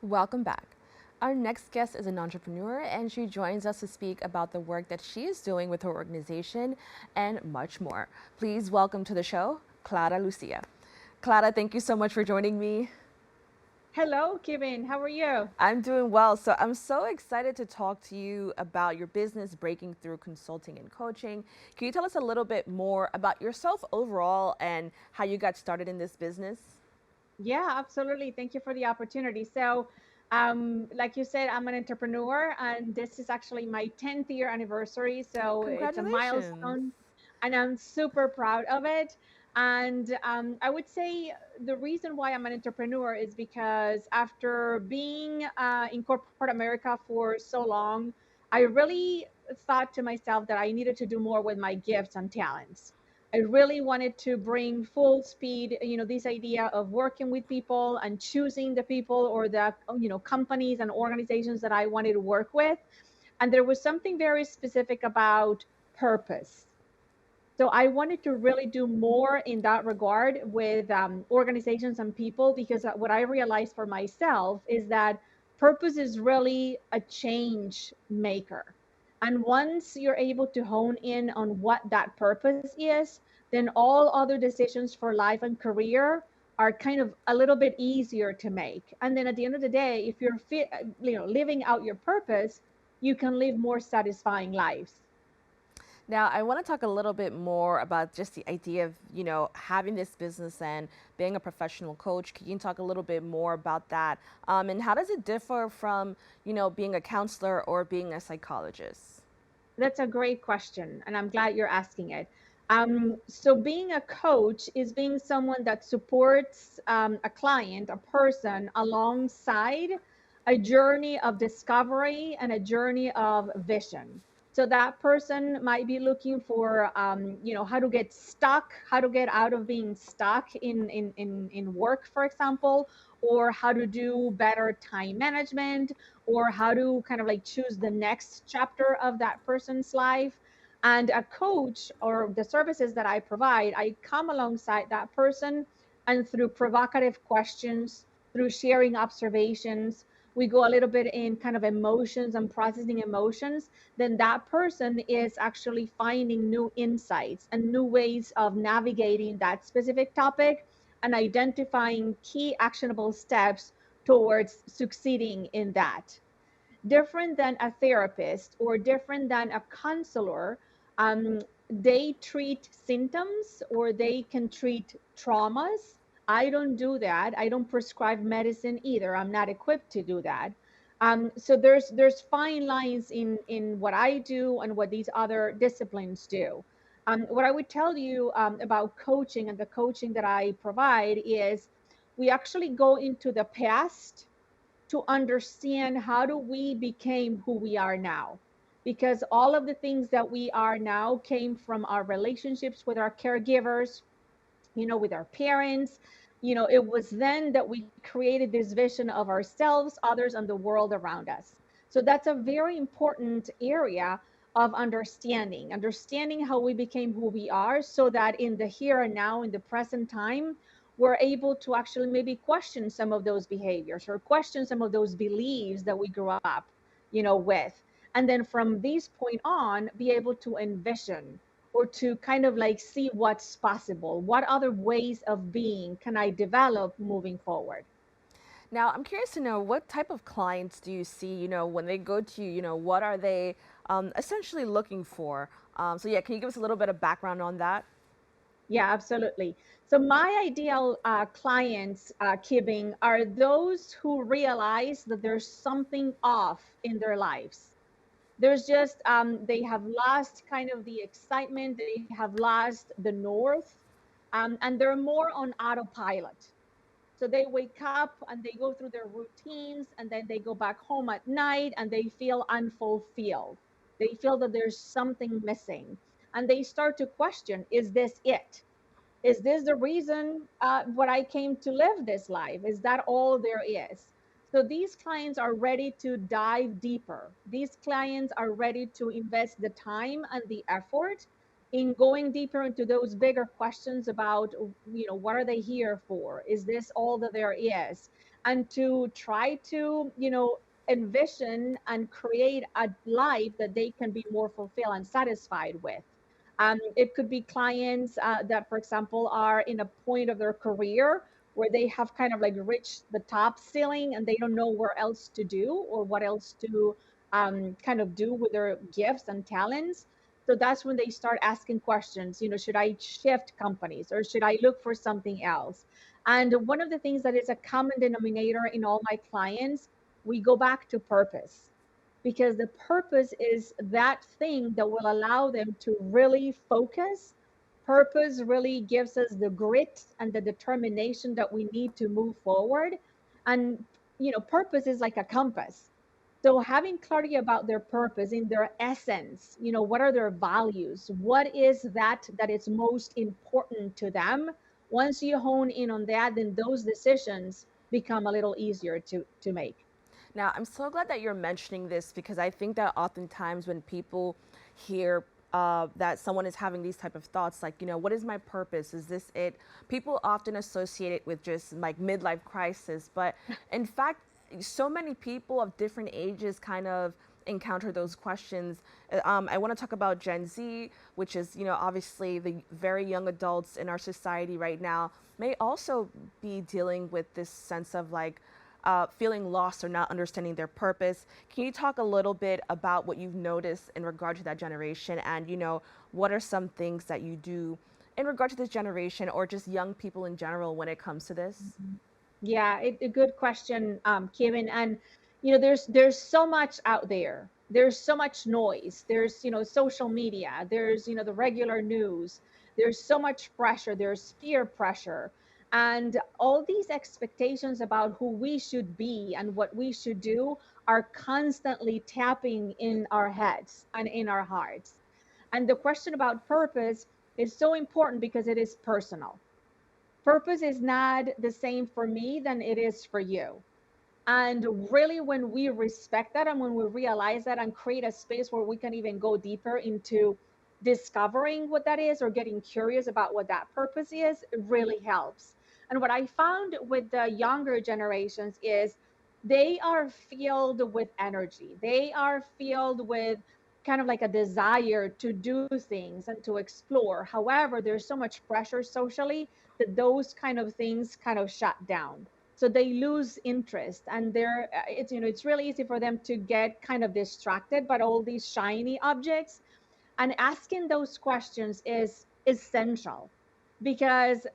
Welcome back. Our next guest is an entrepreneur, and she joins us to speak about the work that she is doing with her organization and much more. Please welcome to the show, Clara Lucia. Clara, thank you so much for joining me. Hello, Kibin. How are you? I'm doing well. So I'm so excited to talk to you about your business breaking through consulting and coaching. Can you tell us a little bit more about yourself overall and how you got started in this business? Yeah, absolutely. Thank you for the opportunity. Like you said, I'm an entrepreneur, and this is actually my 10th year anniversary. So it's a Congratulations. milestone, and I'm super proud of it. And I would say the reason why I'm an entrepreneur is because after being in corporate America for so long, I really thought to myself that I needed to do more with my gifts and talents. I really wanted to bring full speed, this idea of working with people and choosing the people or the, companies and organizations that I wanted to work with. And there was something very specific about purpose. So I wanted to really do more in that regard with organizations and people, because what I realized for myself is that purpose is really a change maker. And once you're able to hone in on what that purpose is, then all other decisions for life and career are kind of a little bit easier to make. And then at the end of the day, if you're living out your purpose, you can live more satisfying lives. Now, I want to talk a little bit more about just the idea of, having this business and being a professional coach. Can you talk a little bit more about that? And how does it differ from, being a counselor or being a psychologist? That's a great question, and I'm glad you're asking it. So, being a coach is being someone that supports a client, a person, alongside a journey of discovery and a journey of vision. So that person might be looking for, how to get stuck, how to get out of being stuck in work, for example, or how to do better time management, or how to kind of like choose the next chapter of that person's life. And a coach, or the services that I provide, I come alongside that person, and through provocative questions, through sharing observations, we go a little bit in kind of emotions and processing emotions. Then that person is actually finding new insights and new ways of navigating that specific topic, and identifying key actionable steps towards succeeding in that. Different than a therapist or different than a counselor, they treat symptoms or they can treat traumas. I don't do that. I don't prescribe medicine either. I'm not equipped to do that. So there's fine lines in what I do and what these other disciplines do. What I would tell you about coaching and the coaching that I provide is we actually go into the past to understand how do we became who we are now, because all of the things that we are now came from our relationships with our caregivers, with our parents. It was then that we created this vision of ourselves, others, and the world around us. So that's a very important area of understanding how we became who we are, so that in the here and now, in the present time, we're able to actually maybe question some of those behaviors or question some of those beliefs that we grew up, with. And then from this point on, be able to envision, or to kind of like see what's possible. What other ways of being can I develop moving forward? Now, I'm curious to know what type of clients do you see, when they go to you, what are they essentially looking for? So, yeah, can you give us a little bit of background on that? Yeah, absolutely. So my ideal clients, Kibing, are those who realize that there's something off in their lives. There's just they have lost kind of the excitement, they have lost the north, and they're more on autopilot. So they wake up and they go through their routines, and then they go back home at night and they feel unfulfilled. They feel that there's something missing. And they start to question, is this it? Is this the reason what I came to live this life? Is that all there is? So these clients are ready to dive deeper. These clients are ready to invest the time and the effort in going deeper into those bigger questions about, what are they here for? Is this all that there is? and to try to, envision and create a life that they can be more fulfilled and satisfied with. It could be clients that, for example, are in a point of their career where they have kind of like reached the top ceiling and they don't know where else to do or what else to kind of do with their gifts and talents. So that's when they start asking questions, should I shift companies or should I look for something else? And one of the things that is a common denominator in all my clients, we go back to purpose, because the purpose is that thing that will allow them to really focus. Purpose really gives us the grit and the determination that we need to move forward. And, purpose is like a compass. So having clarity about their purpose in their essence, what are their values? What is that is most important to them? Once you hone in on that, then those decisions become a little easier to make. Now, I'm so glad that you're mentioning this because I think that oftentimes when people hear that someone is having these type of thoughts, like, what is my purpose? Is this it? People often associate it with just like midlife crisis, but in fact, so many people of different ages kind of encounter those questions. I want to talk about Gen Z, which is, obviously the very young adults in our society right now, may also be dealing with this sense of like, feeling lost or not understanding their purpose. Can you talk a little bit about what you've noticed in regard to that generation and, what are some things that you do in regard to this generation or just young people in general when it comes to this? Yeah, a good question, Kevin. And there's so much out there. There's so much noise. There's social media. There's the regular news. There's so much pressure. There's peer pressure, and all these expectations about who we should be and what we should do are constantly tapping in our heads and in our hearts. And the question about purpose is so important because it is personal. Purpose is not the same for me than it is for you. And really, when we respect that and when we realize that and create a space where we can even go deeper into discovering what that is or getting curious about what that purpose is, it really helps. And what I found with the younger generations is they are filled with energy. They are filled with kind of like a desire to do things and to explore. However, there's so much pressure socially that those kind of things kind of shut down, so they lose interest, and it's really easy for them to get kind of distracted by all these shiny objects. And asking those questions is essential, because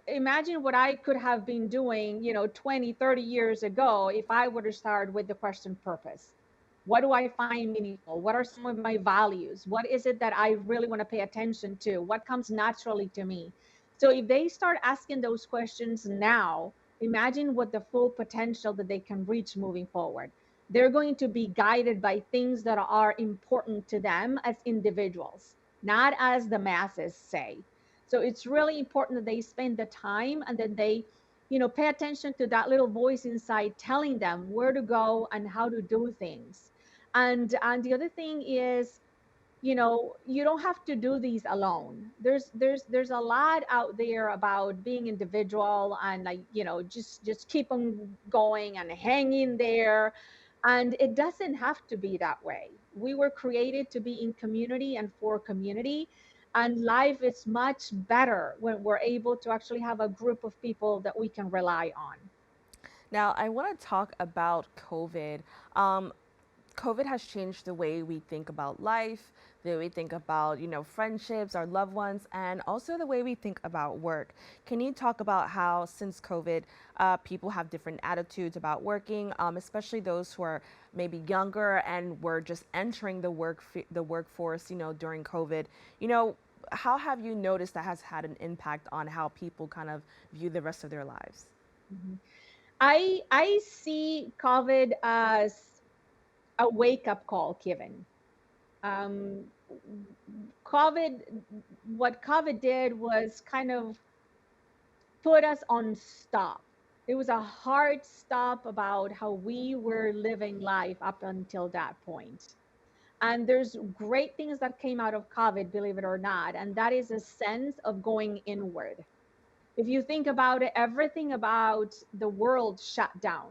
imagine what I could have been doing 20, 30 years ago if I would have started with the question purpose. What do I find meaningful? What are some of my values? What is it that I really want to pay attention to? What comes naturally to me? So if they start asking those questions now, imagine what the full potential that they can reach moving forward. They're going to be guided by things that are important to them as individuals, not as the masses say. So it's really important that they spend the time and then they, pay attention to that little voice inside telling them where to go and how to do things. And the other thing is, you don't have to do these alone. There's a lot out there about being individual and like just keep on going and hanging there, and it doesn't have to be that way. We were created to be in community and for community, and life is much better when we're able to actually have a group of people that we can rely on. Now, I want to talk about COVID. Um, COVID has changed the way we think about life, the way we think about, friendships, our loved ones, and also the way we think about work. Can you talk about how since COVID, people have different attitudes about working, especially those who are maybe younger and were just entering the workforce, during COVID? How have you noticed that has had an impact on how people kind of view the rest of their lives? Mhm. I see COVID as a wake up call, Kevin. Um, COVID, what COVID did was kind of put us on stop. It was a hard stop about how we were living life up until that point. And there's great things that came out of COVID, believe it or not, and that is a sense of going inward. If you think about it, everything about the world shut down.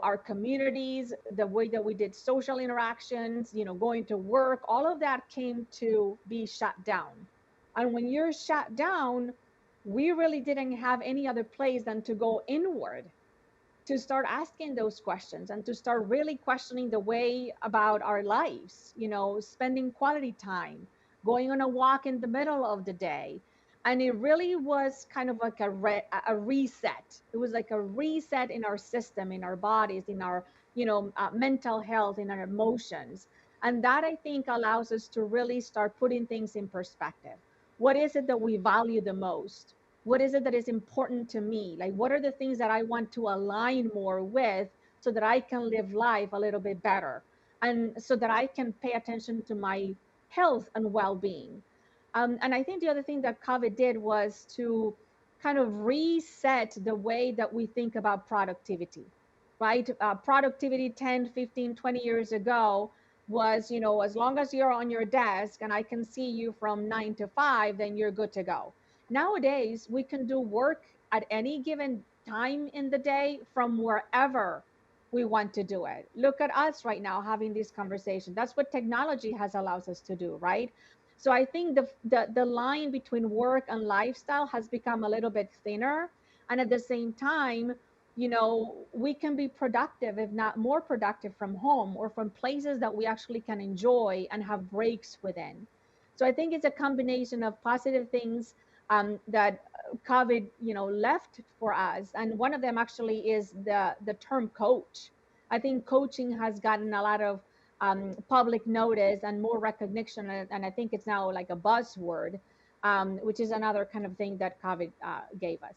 Our communities, the way that we did social interactions, going to work, all of that came to be shut down. And when you're shut down, we really didn't have any other place than to go inward, to start asking those questions and to start really questioning the way about our lives, spending quality time, going on a walk in the middle of the day. And it really was kind of like a reset. It was like a reset in our system, in our bodies, in our, mental health, in our emotions. And that, I think, allows us to really start putting things in perspective. What is it that we value the most? What is it that is important to me? Like, what are the things that I want to align more with so that I can live life a little bit better, and so that I can pay attention to my health and well-being. And I think the other thing that COVID did was to kind of reset the way that we think about productivity, right? Productivity 10, 15, 20 years ago was, as long as you're on your desk and I can see you from 9 to 5, then you're good to go. Nowadays, we can do work at any given time in the day from wherever we want to do it. Look at us right now having this conversation. That's what technology has allowed us to do, right? So I think the line between work and lifestyle has become a little bit thinner. And at the same time, we can be productive, if not more productive, from home or from places that we actually can enjoy and have breaks within. So I think it's a combination of positive things that COVID, left for us. And one of them actually is the term coach. I think coaching has gotten a lot of public notice and more recognition, and I think it's now like a buzzword, which is another kind of thing that COVID gave us.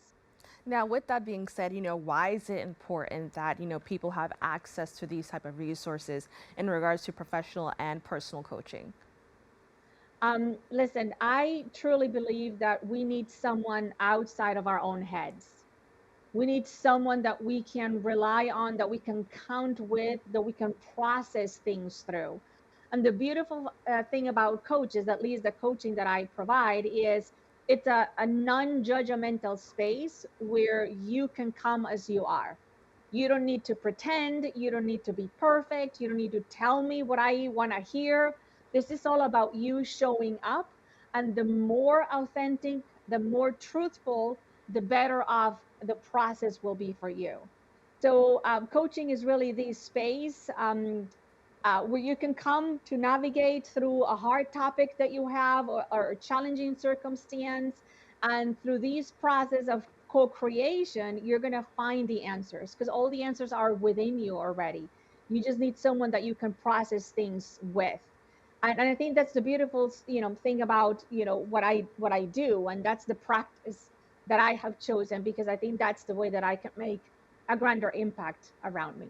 Now, with that being said, why is it important that, people have access to these type of resources in regards to professional and personal coaching? Listen, I truly believe that we need someone outside of our own heads. We need someone that we can rely on, that we can count with, that we can process things through. And the beautiful thing about coaches, at least the coaching that I provide, is it's a non-judgmental space where you can come as you are. You don't need to pretend. You don't need to be perfect. You don't need to tell me what I want to hear. This is all about you showing up. And the more authentic, the more truthful, the better off the process will be for you. So coaching is really this space where you can come to navigate through a hard topic that you have, or a challenging circumstance. And through this process of co-creation, you're going to find the answers, because all the answers are within you already. You just need someone that you can process things with. And I think that's the beautiful, thing about, what I do. And that's the practice that I have chosen, because I think that's the way that I can make a grander impact around me.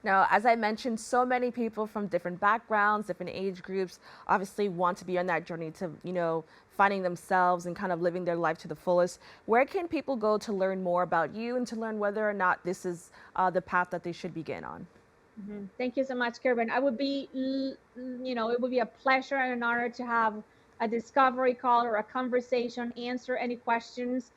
Now, as I mentioned, so many people from different backgrounds, different age groups, obviously want to be on that journey to, finding themselves and kind of living their life to the fullest. Where can people go to learn more about you and to learn whether or not this is the path that they should begin on? Mm-hmm. Thank you so much, Kibin. It would be a pleasure and an honor to have a discovery call or a conversation, answer any questions.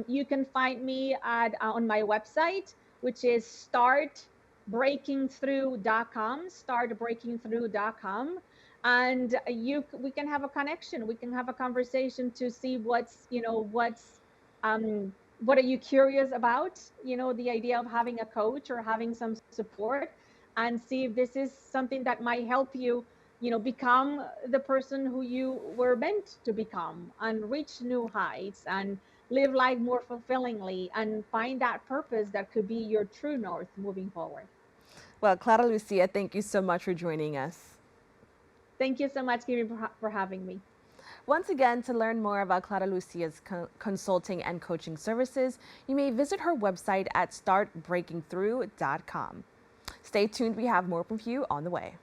You can find me on my website, which is startbreakingthrough.com, and we can have a connection. We can have a conversation to see what are you curious about, the idea of having a coach or having some support, and see if this is something that might help you, become the person who you were meant to become, and reach new heights and live life more fulfillingly and find that purpose that could be your true north moving forward. Well, Clara Lucia, thank you so much for joining us. Thank you so much, Kibin, for having me. Once again, to learn more about Clara Lucia's consulting and coaching services, you may visit her website at startbreakingthrough.com. Stay tuned, we have more from you on the way.